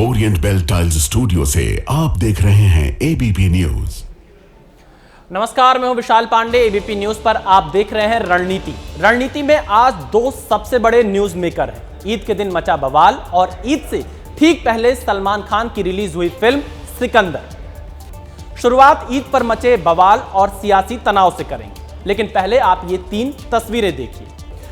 Orient bell tiles studio से आप देख रहे हैं एबीपी न्यूज। नमस्कार, मैं हूं विशाल पांडे। एबीपी न्यूज पर आप देख रहे हैं रणनीति। रणनीति में आज दो सबसे बड़े न्यूज मेकर हैं। ईद के दिन मचा बवाल और ईद से ठीक पहले सलमान खान की रिलीज हुई फिल्म सिकंदर। शुरुआत ईद पर मचे बवाल और सियासी तनाव से करेंगे, लेकिन पहले आप ये 3 तस्वीरें देखिए,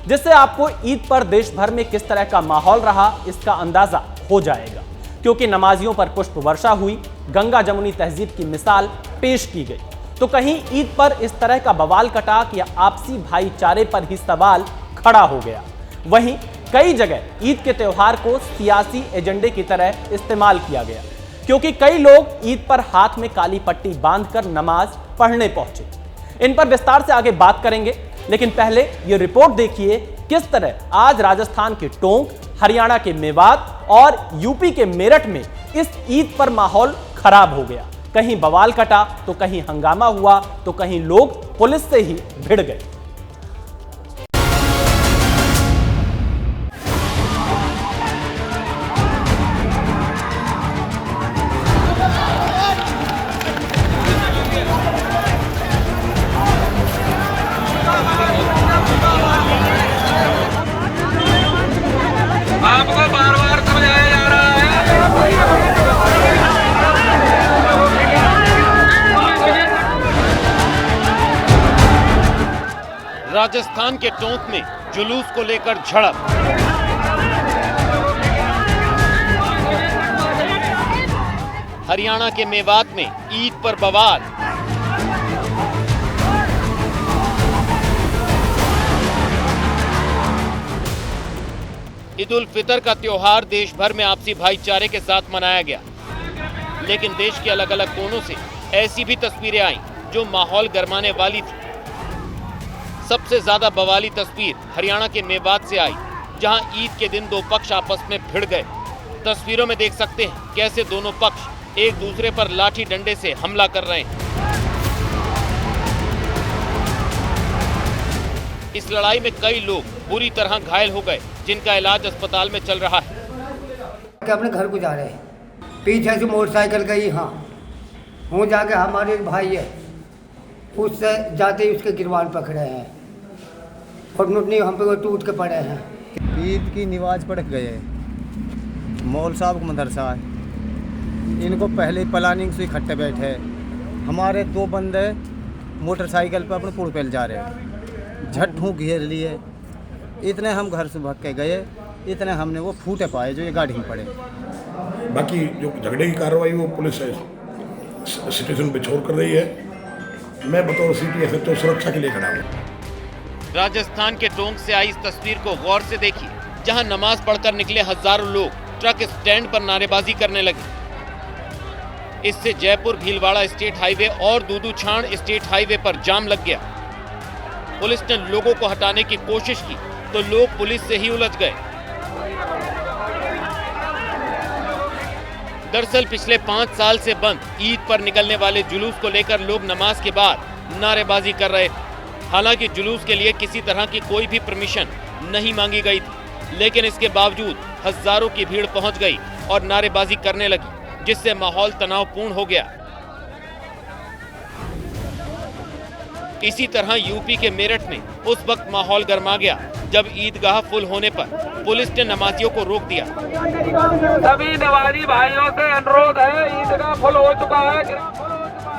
जिससे आपको ईद पर देश भर में किस तरह का माहौल रहा इसका अंदाजा हो जाएगा। क्योंकि नमाजियों पर पुष्प वर्षा हुई, गंगा जमुनी तहजीब की मिसाल पेश की गई, तो कहीं ईद पर इस तरह का बवाल कटा कि आपसी भाईचारे पर ही सवाल खड़ा हो गया। वहीं कई जगह ईद के त्योहार को सियासी एजेंडे की तरह इस्तेमाल किया गया, क्योंकि कई लोग ईद पर हाथ में काली पट्टी बांधकर नमाज पढ़ने पहुंचे। इन पर विस्तार से आगे बात करेंगे, लेकिन पहले यह रिपोर्ट देखिए किस तरह आज राजस्थान के टोंक, हरियाणा के मेवात और यूपी के मेरठ में इस ईद पर माहौल खराब हो गया। कहीं बवाल कटा तो कहीं हंगामा हुआ तो कहीं लोग पुलिस से ही भिड़ गए। आपको बार बार समझाया जा रहा है। राजस्थान के टोंक में जुलूस को लेकर झड़प। हरियाणा के मेवात में ईद पर बवाल। ईद उल फितर का त्योहार देश भर में आपसी भाईचारे के साथ मनाया गया, लेकिन देश के अलग अलग कोनों से ऐसी भी तस्वीरें आईं जो माहौल गरमाने वाली थी। सबसे ज्यादा बवाली तस्वीर हरियाणा के मेवात से आई, जहां ईद के दिन दो पक्ष आपस में भिड़ गए। तस्वीरों में देख सकते हैं कैसे दोनों पक्ष एक दूसरे पर लाठी डंडे से हमला कर रहे हैं। इस लड़ाई में कई लोग बुरी तरह घायल हो गए, जिनका इलाज अस्पताल में चल रहा है। अपने घर को जा रहे हैं, पीछे से मोटरसाइकिल गई, हाँ वो जाके हमारे एक भाई है, उससे जाते ही उसके गिरवान पकड़े हैं और नुटनी हम पे वो टूट के पड़े हैं। ईद की नमाज पढ़ गए, मौल साहब का मदरसा है, इनको पहले प्लानिंग से इकट्ठे बैठे। हमारे 2 बंदे मोटरसाइकिल पर अपने पुल पे जा रहे हैं, झट्ठू घेर लिए। इतने हम घर से भाग के गए, इतने हमने वो फूटे पाए जो ये गाड़ी में पड़े। बाकी जो झगड़े की कार्रवाई वो पुलिस सिचुएशन पे छोड़ कर रही है। मैं बतौर सिटी एसएचओ सुरक्षा के लिए खड़ा हूँ। राजस्थान के टोंक से आई इस तस्वीर को गौर से देखिए, जहां नमाज पढ़कर निकले हजारों लोग ट्रक स्टैंड पर नारेबाजी करने लगे। इससे जयपुर भीलवाड़ा स्टेट हाईवे और दूदूछाण स्टेट हाईवे पर जाम लग गया। पुलिस ने लोगों को हटाने की कोशिश की तो लोग पुलिस से ही उलझ गए। दरअसल पिछले 5 साल से बंद ईद पर निकलने वाले जुलूस को लेकर लोग नमाज के बाद नारेबाजी कर रहे थे। हालांकि जुलूस के लिए किसी तरह की कोई भी परमिशन नहीं मांगी गई थी, लेकिन इसके बावजूद हजारों की भीड़ पहुंच गई और नारेबाजी करने लगी, जिससे माहौल तनावपूर्ण हो गया। इसी तरह यूपी के मेरठ में उस वक्त माहौल गर्मा गया जब ईदगाह फुल होने पर पुलिस ने नमाजियों को रोक दिया। सभी नमाजी भाइयों से अनुरोध है, ईदगाह फुल हो चुका है।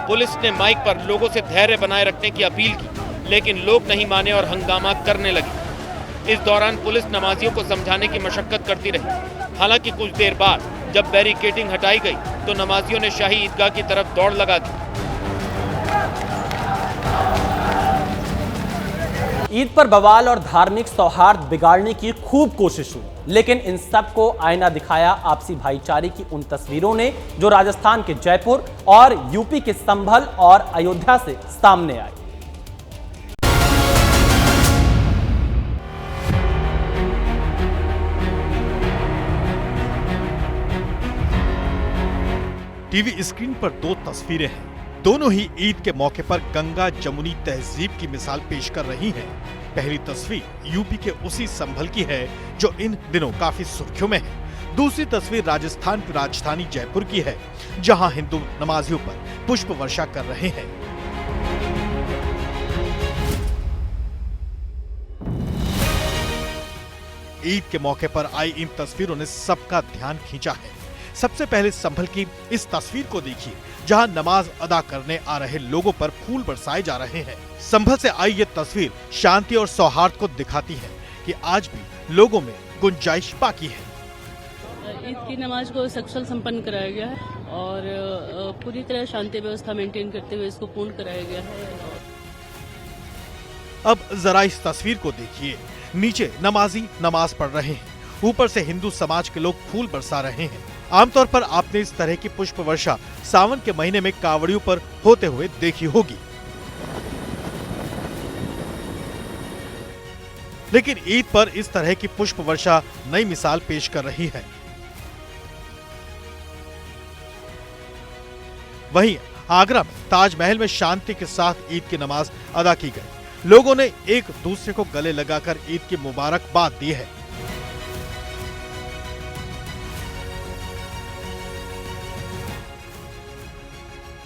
पुलिस ने माइक पर लोगों से धैर्य बनाए रखने की अपील की, लेकिन लोग नहीं माने और हंगामा करने लगे। इस दौरान पुलिस नमाजियों को समझाने की मशक्कत करती रही। हालांकि कुछ देर बाद जब बैरिकेडिंग हटाई गई तो नमाजियों ने शाही ईदगाह की तरफ दौड़ लगा दी। ईद पर बवाल और धार्मिक सौहार्द बिगाड़ने की खूब कोशिश हुई, लेकिन इन सब को आईना दिखाया आपसी भाईचारे की उन तस्वीरों ने जो राजस्थान के जयपुर और यूपी के संभल और अयोध्या से सामने आई। टीवी स्क्रीन पर 2 तस्वीरें हैं, दोनों ही ईद के मौके पर गंगा जमुनी तहजीब की मिसाल पेश कर रही हैं। पहली तस्वीर यूपी के उसी संभल की है जो इन दिनों काफी सुर्खियों में है। दूसरी तस्वीर राजस्थान की राजधानी जयपुर की है, जहां हिंदू नमाजियों पर पुष्प वर्षा कर रहे हैं। ईद के मौके पर आई इन तस्वीरों ने सबका ध्यान खींचा है। सबसे पहले संभल की इस तस्वीर को देखिए, जहां नमाज अदा करने आ रहे लोगों पर फूल बरसाए जा रहे हैं। संभल से आई ये तस्वीर शांति और सौहार्द को दिखाती है कि आज भी लोगों में गुंजाइश बाकी है। ईद की नमाज को सकुशल संपन्न कराया गया है और पूरी तरह शांति व्यवस्था मेंटेन करते हुए इसको पूर्ण कराया गया है। अब जरा इस तस्वीर को देखिए, नीचे नमाजी नमाज पढ़ रहे हैं, ऊपर से हिंदू समाज के लोग फूल बरसा रहे हैं। आमतौर पर आपने इस तरह की पुष्प वर्षा सावन के महीने में कावड़ियों पर होते हुए देखी होगी, लेकिन ईद पर इस तरह की पुष्प वर्षा नई मिसाल पेश कर रही है। वहीं आगरा में ताजमहल में शांति के साथ ईद की नमाज अदा की गई। लोगों ने एक दूसरे को गले लगाकर ईद की मुबारकबाद दी है।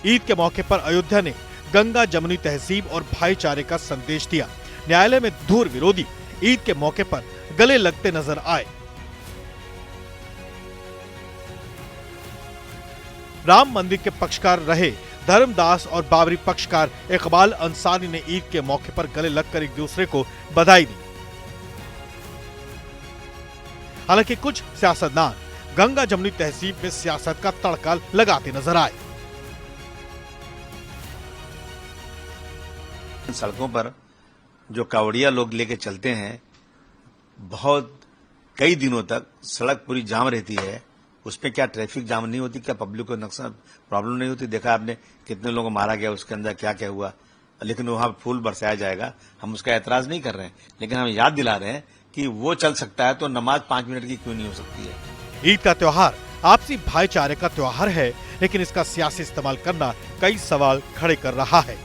ईद के मौके पर अयोध्या ने गंगा जमुनी तहजीब और भाईचारे का संदेश दिया। न्यायालय में धुर विरोधी ईद के मौके पर गले लगते नजर आए। राम मंदिर के पक्षकार रहे धर्मदास और बाबरी पक्षकार इकबाल अंसारी ने ईद के मौके पर गले लगकर एक दूसरे को बधाई दी। हालांकि कुछ सियासतदान गंगा जमुनी तहजीब में सियासत का तड़का लगाते नजर आए। सड़कों पर जो कावड़िया लोग लेके चलते हैं, बहुत कई दिनों तक सड़क पूरी जाम रहती है। उसमें क्या ट्रैफिक जाम नहीं होती, क्या पब्लिक को नुकसान प्रॉब्लम नहीं होती? देखा आपने कितने लोगों को मारा गया, उसके अंदर क्या क्या हुआ, लेकिन वहां फूल बरसाया जाएगा। हम उसका ऐतराज नहीं कर रहे हैं, लेकिन हम याद दिला रहे हैं कि वो चल सकता है तो नमाज 5 मिनट की क्यों नहीं हो सकती है। ईद का त्योहार आपसी भाईचारे का त्योहार है, लेकिन इसका सियासी इस्तेमाल करना कई सवाल खड़े कर रहा है।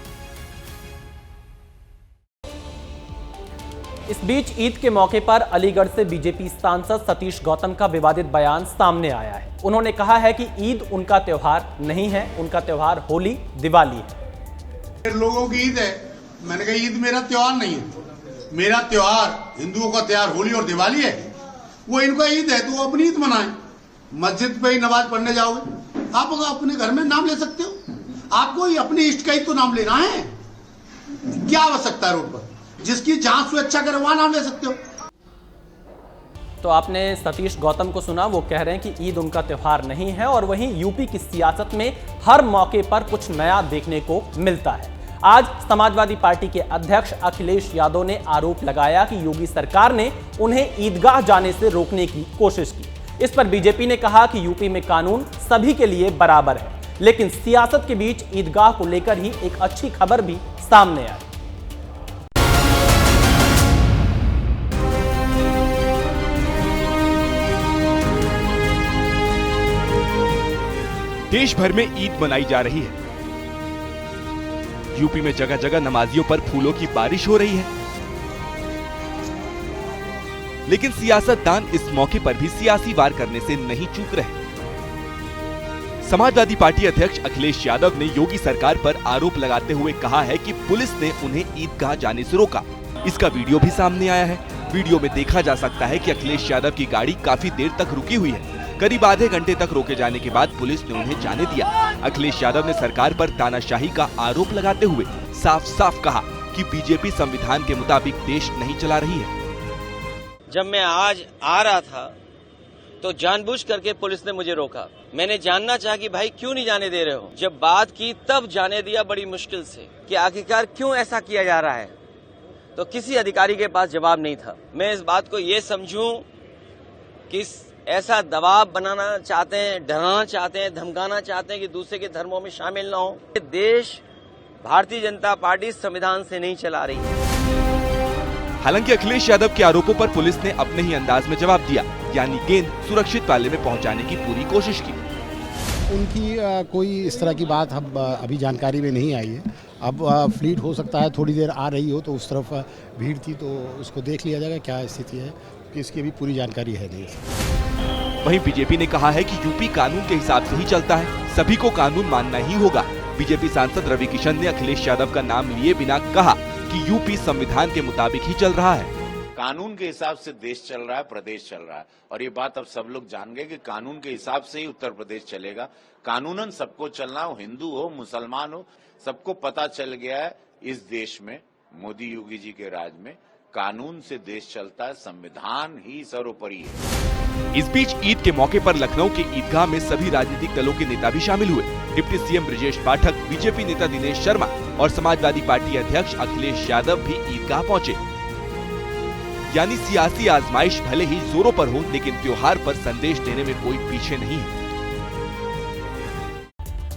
इस बीच ईद के मौके पर अलीगढ़ से बीजेपी सांसद सतीश गौतम का विवादित बयान सामने आया है। उन्होंने कहा है कि ईद उनका त्योहार नहीं है, उनका त्योहार होली दिवाली है। लोगों की ईद है, मैंने कहा ईद मेरा त्योहार नहीं है। मेरा त्योहार हिंदुओं का त्योहार होली और दिवाली है। वो इनका ईद है तो वो अपनी ईद मनाएं। मस्जिद पे ही नमाज पढ़ने जाओगे, आप अपने घर में नाम ले सकते हो। आपको अपने इष्ट का ही तो नाम लेना है। क्या आवश्यकता है रोड पर? जिसकी जहां स्वेच्छा करे वहां नाम ले सकते हो। तो आपने सतीश गौतम को सुना, वो कह रहे हैं कि ईद उनका त्योहार नहीं है। और वहीं यूपी की सियासत में हर मौके पर कुछ नया देखने को मिलता है। आज समाजवादी पार्टी के अध्यक्ष अखिलेश यादव ने आरोप लगाया कि योगी सरकार ने उन्हें ईदगाह जाने से रोकने की कोशिश की। इस पर बीजेपी ने कहा कि यूपी में कानून सभी के लिए बराबर है, लेकिन सियासत के बीच ईदगाह को लेकर ही एक अच्छी खबर भी सामने आई। देश भर में ईद मनाई जा रही है। यूपी में जगह जगह नमाजियों पर फूलों की बारिश हो रही है, लेकिन सियासतदान इस मौके पर भी सियासी वार करने से नहीं चूक रहे। समाजवादी पार्टी अध्यक्ष अखिलेश यादव ने योगी सरकार पर आरोप लगाते हुए कहा है कि पुलिस ने उन्हें ईदगाह जाने से रोका। इसका वीडियो भी सामने आया है। वीडियो में देखा जा सकता है कि अखिलेश यादव की गाड़ी काफी देर तक रुकी हुई है। करीब आधे घंटे तक रोके जाने के बाद पुलिस ने उन्हें जाने दिया। अखिलेश यादव ने सरकार पर तानाशाही का आरोप लगाते हुए साफ साफ कहा कि बीजेपी संविधान के मुताबिक देश नहीं चला रही है। जब मैं आज आ रहा था तो जानबूझ करके पुलिस ने मुझे रोका। मैंने जानना चाहा कि भाई क्यों नहीं जाने दे रहे हो। जब बात की तब जाने दिया बड़ी मुश्किल से कि आखिरकार क्यों ऐसा किया जा रहा है, तो किसी अधिकारी के पास जवाब नहीं था। मैं इस बात को ये समझूं कि ऐसा दबाव बनाना चाहते हैं, डराना चाहते हैं, धमकाना चाहते हैं कि दूसरे के धर्मों में शामिल ना हो। देश भारतीय जनता पार्टी संविधान से नहीं चला रही है। हालांकि अखिलेश यादव के आरोपों पर पुलिस ने अपने ही अंदाज में जवाब दिया, यानी गेंद सुरक्षित पाले में पहुंचाने की पूरी कोशिश की। उनकी कोई इस तरह की बात अब अभी जानकारी में नहीं आई है। अब फ्लीट हो सकता है थोड़ी देर आ रही हो तो उस तरफ भीड़ थी, तो उसको देख लिया जाएगा क्या स्थिति है, कि इसकी अभी पूरी जानकारी है नहीं। वहीं बीजेपी ने कहा है कि यूपी कानून के हिसाब से ही चलता है, सभी को कानून मानना ही होगा। बीजेपी सांसद रवि किशन ने अखिलेश यादव का नाम लिए बिना कहा कि यूपी संविधान के मुताबिक ही चल रहा है। कानून के हिसाब से देश चल रहा है, प्रदेश चल रहा है, और ये बात अब सब लोग जान गए कि कानून के हिसाब से ही उत्तर प्रदेश चलेगा। कानूनन सबको चलना हो, हिंदू हो, मुसलमान हो, सबको पता चल गया है इस देश में मोदी योगी जी के राज में कानून से देश चलता है, संविधान ही सर्वोपरि है। इस बीच ईद के मौके पर लखनऊ के ईदगाह में सभी राजनीतिक दलों के नेता भी शामिल हुए। Deputy CM Brajesh Pathak, BJP नेता दिनेश शर्मा और समाजवादी पार्टी अध्यक्ष अखिलेश यादव भी ईदगाह पहुंचे। यानी सियासी आजमाइश भले ही जोरों पर हो, लेकिन त्योहार पर संदेश देने में कोई पीछे नहीं है।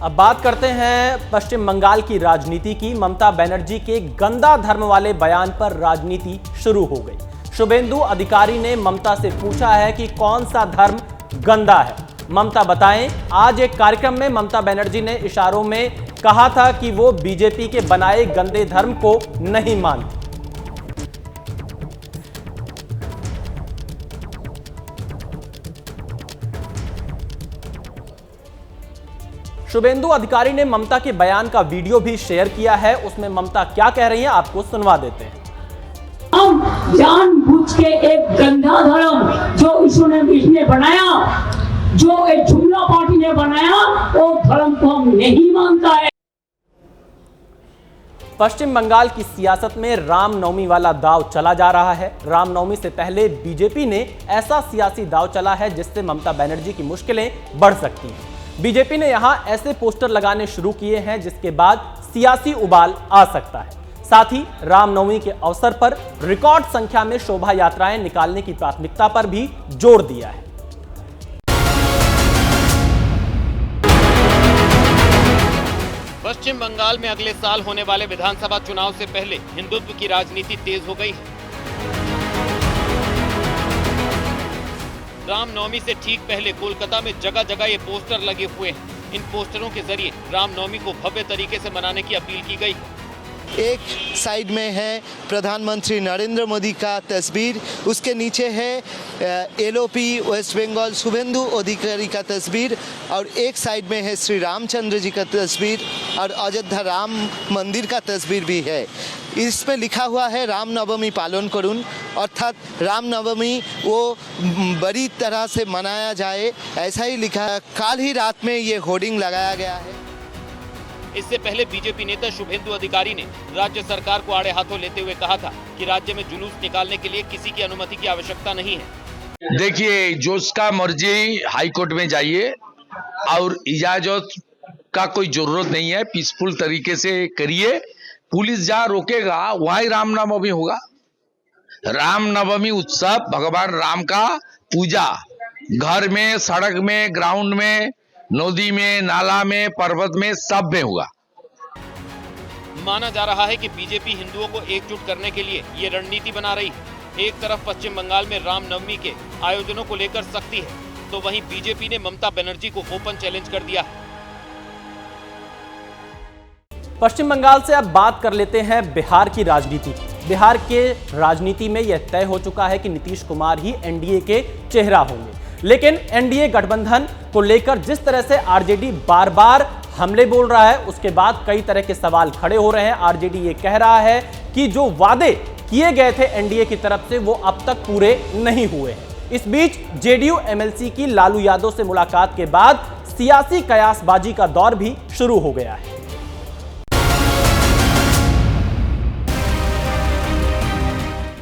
अब बात करते हैं पश्चिम बंगाल की राजनीति की। ममता बनर्जी के गंदा धर्म वाले बयान पर राजनीति शुरू हो गई। शुभेंदु अधिकारी ने ममता से पूछा है कि कौन सा धर्म गंदा है, ममता बताएं। आज एक कार्यक्रम में ममता बनर्जी ने इशारों में कहा था कि वो बीजेपी के बनाए गंदे धर्म को नहीं मानती। शुभेंदु अधिकारी ने ममता के बयान का वीडियो भी शेयर किया है। उसमें ममता क्या कह रही हैं आपको सुनवा देते हैं। हम जानबूझ के एक गंदा धर्म जो इसने बनाया, जो एक जुमला पार्टी ने बनाया, वो धर्म को हम नहीं मानता है। पश्चिम बंगाल की सियासत में रामनवमी वाला दाव चला जा रहा है। रामनवमी से पहले बीजेपी ने ऐसा सियासी दाव चला है जिससे ममता बनर्जी की मुश्किलें बढ़ सकती हैं। बीजेपी ने यहां ऐसे पोस्टर लगाने शुरू किए हैं जिसके बाद सियासी उबाल आ सकता है। साथ ही रामनवमी के अवसर पर रिकॉर्ड संख्या में शोभा यात्राएं निकालने की प्राथमिकता पर भी जोर दिया है। पश्चिम बंगाल में अगले साल होने वाले विधानसभा चुनाव से पहले हिंदुत्व की राजनीति तेज हो गई है। रामनवमी से ठीक पहले कोलकाता में जगह जगह ये पोस्टर लगे हुए हैं। इन पोस्टरों के जरिए रामनवमी को भव्य तरीके से मनाने की अपील की गई। एक साइड में है प्रधानमंत्री नरेंद्र मोदी का तस्वीर, उसके नीचे है एलओपी वेस्ट बंगाल शुभेंदु अधिकारी का तस्वीर, और एक साइड में है श्री रामचंद्र जी का तस्वीर और अयोध्या राम मंदिर का तस्वीर भी है। इसमें लिखा हुआ है रामनवमी पालन करुन, अर्थात रामनवमी वो बड़ी तरह से मनाया जाए, ऐसा ही लिखा है। कल ही रात में ये होर्डिंग लगाया गया है। इससे पहले बीजेपी नेता शुभेंदु अधिकारी ने राज्य सरकार को आड़े हाथों लेते हुए कहा था कि राज्य में जुलूस निकालने के लिए किसी की अनुमति की आवश्यकता नहीं है। देखिए, जो उसका मर्जी हाई कोर्ट में जाइए और इजाजत का कोई जरूरत नहीं है, पीसफुल तरीके से करिए। पुलिस जहाँ रोकेगा वहीं रामनवमी होगा। रामनवमी उत्सव भगवान राम का पूजा घर में, सड़क में, ग्राउंड में, नदी में, नाला में, पर्वत में, सब में हुआ। माना जा रहा है कि बीजेपी हिंदुओं को एकजुट करने के लिए ये रणनीति बना रही है। एक तरफ पश्चिम बंगाल में रामनवमी के आयोजनों को लेकर सख्ती है, तो वहीं बीजेपी ने ममता बनर्जी को ओपन चैलेंज कर दिया है। पश्चिम बंगाल से अब बात कर लेते हैं बिहार की राजनीति। बिहार के राजनीति में यह तय हो चुका है कि नीतीश कुमार ही एनडीए के चेहरा होंगे, लेकिन एनडीए गठबंधन को लेकर जिस तरह से आरजेडी बार बार हमले बोल रहा है, उसके बाद कई तरह के सवाल खड़े हो रहे हैं। आरजेडी ये कह रहा है कि जो वादे किए गए थे एनडीए की तरफ से वो अब तक पूरे नहीं हुए हैं। इस बीच जेडीयू एमएलसी की लालू यादव से मुलाकात के बाद सियासी कयासबाजी का दौर भी शुरू हो गया है।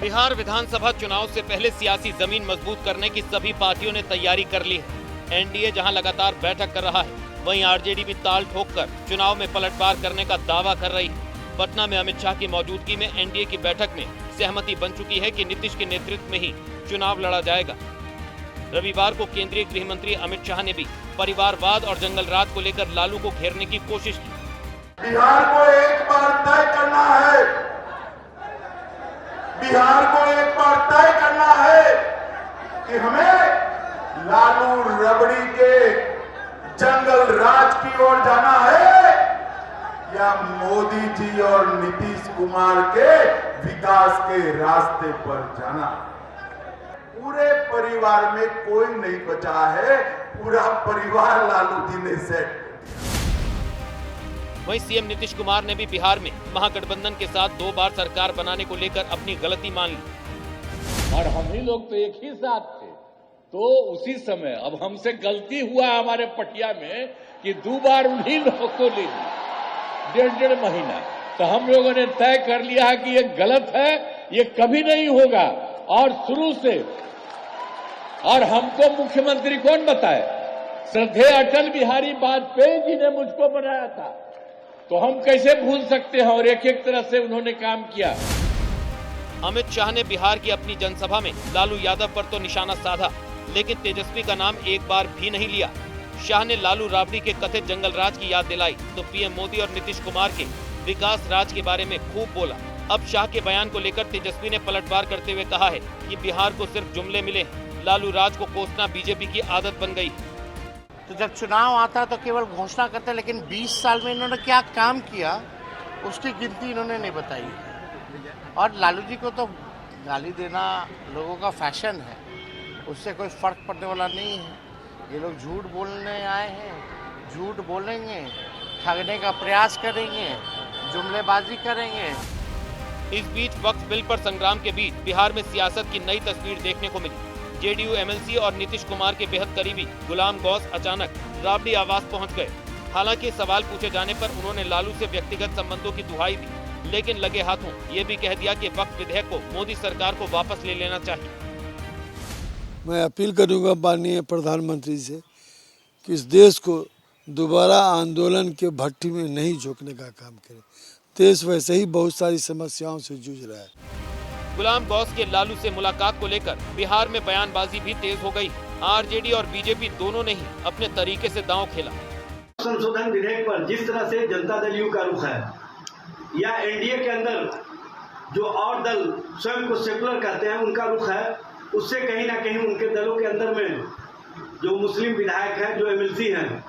बिहार विधानसभा चुनाव से पहले सियासी जमीन मजबूत करने की सभी पार्टियों ने तैयारी कर ली है। एनडीए जहां लगातार बैठक कर रहा है, वहीं आरजेडी भी ताल ठोककर चुनाव में पलटवार करने का दावा कर रही है। पटना में अमित शाह की मौजूदगी में एनडीए की बैठक में सहमति बन चुकी है कि नीतीश के नेतृत्व में ही चुनाव लड़ा जाएगा। रविवार को केंद्रीय गृह मंत्री अमित शाह ने भी परिवारवाद और जंगल राज को लेकर लालू को घेरने की कोशिश की। बिहार को एक बार तय करना है, बिहार को एक बार तय करना है कि हमें लालू रबड़ी के जंगल राज की ओर जाना है या मोदी जी और नीतीश कुमार के विकास के रास्ते पर जाना। पूरे परिवार में कोई नहीं बचा है, पूरा परिवार लालू जी ने सेट। वहीं सीएम नीतीश कुमार ने भी बिहार में महागठबंधन के साथ 2 बार सरकार बनाने को लेकर अपनी गलती मान ली। और हम ही लोग तो एक ही साथ थे, तो उसी समय अब हमसे गलती हुआ हमारे पटिया में कि 2 बार उन्हीं लोगों को ले ली 1.5 महीना। तो हम लोगों ने तय कर लिया है कि ये गलत है, ये कभी नहीं होगा। और शुरू से, और हमको मुख्यमंत्री कौन बताए? श्रद्धेय अटल बिहारी वाजपेयी जी ने मुझको बनाया था, तो हम कैसे भूल सकते हैं? और एक एक तरह से उन्होंने काम किया। अमित शाह ने बिहार की अपनी जनसभा में लालू यादव पर तो निशाना साधा, लेकिन तेजस्वी का नाम एक बार भी नहीं लिया। शाह ने लालू राबड़ी के कथित जंगल राज की याद दिलाई तो पीएम मोदी और नीतीश कुमार के विकास राज के बारे में खूब बोला। अब शाह के बयान को लेकर तेजस्वी ने पलटवार करते हुए कहा है कि बिहार को सिर्फ जुमले मिले हैं, लालू राज को कोसना बीजेपी की आदत बन गई। तो जब चुनाव आता तो केवल घोषणा करते, लेकिन 20 साल में इन्होंने क्या काम किया उसकी गिनती इन्होंने नहीं बताई। और लालू जी को तो गाली देना लोगों का फैशन है, उससे कोई फर्क पड़ने वाला नहीं है। ये लोग झूठ बोलने आए हैं, झूठ बोलेंगे, ठगने का प्रयास करेंगे, जुमलेबाजी करेंगे। इस बीच वक्फ बिल पर संग्राम के बीच बिहार में सियासत की नई तस्वीर देखने को मिली। जेडीयू एमएलसी और नीतीश कुमार के बेहद करीबी गुलाम गौस अचानक राबड़ी आवास पहुंच गए। हालांकि सवाल पूछे जाने पर उन्होंने लालू से व्यक्तिगत संबंधों की दुहाई दी, लेकिन लगे हाथों ये भी कह दिया कि वक्फ विधेयक को मोदी सरकार को वापस ले लेना चाहिए। मैं अपील करूंगा माननीय प्रधानमंत्री से कि इस देश को दोबारा आंदोलन के भट्टी में नहीं झोंकने का काम करें। देश वैसे ही बहुत सारी समस्याओं से जूझ रहा है। गुलाम गौस के लालू से मुलाकात को लेकर बिहार में बयानबाजी भी तेज हो गई। आरजेडी और बीजेपी दोनों ने ही अपने तरीके से दांव खेला। संशोधन विधेयक पर जिस तरह से जनता दल यू का रुख है, या एनडीए के अंदर जो और दल स्वयं को सेकुलर कहते हैं उनका रुख है, उससे कहीं ना कहीं उनके दलों के अंदर में जो मुस्लिम विधायक हैं, जो एमएलसी हैं,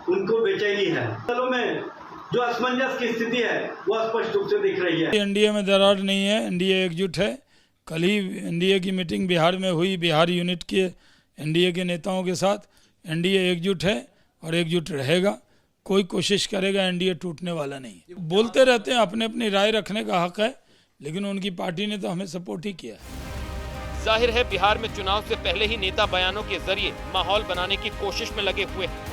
उनको बेचैनी है। दलों में जो असमंजस की स्थिति है वो स्पष्ट रूप से दिख रही है। एनडीए में दरार नहीं है, एनडीए एकजुट है। कल ही एनडीए की मीटिंग बिहार में हुई, बिहार यूनिट के एनडीए के नेताओं के साथ। एनडीए एकजुट है और एकजुट रहेगा। कोई कोशिश करेगा एनडीए टूटने वाला नहीं। बोलते रहते हैं, अपने अपनी राय रखने का हक है, लेकिन उनकी पार्टी ने तो हमें सपोर्ट ही किया है। जाहिर है बिहार में चुनाव से पहले ही नेता बयानों के जरिए माहौल बनाने की कोशिश में लगे हुए हैं।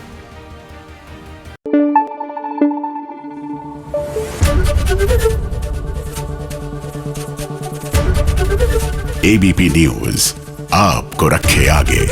एबीपी न्यूज आपको रखे आगे।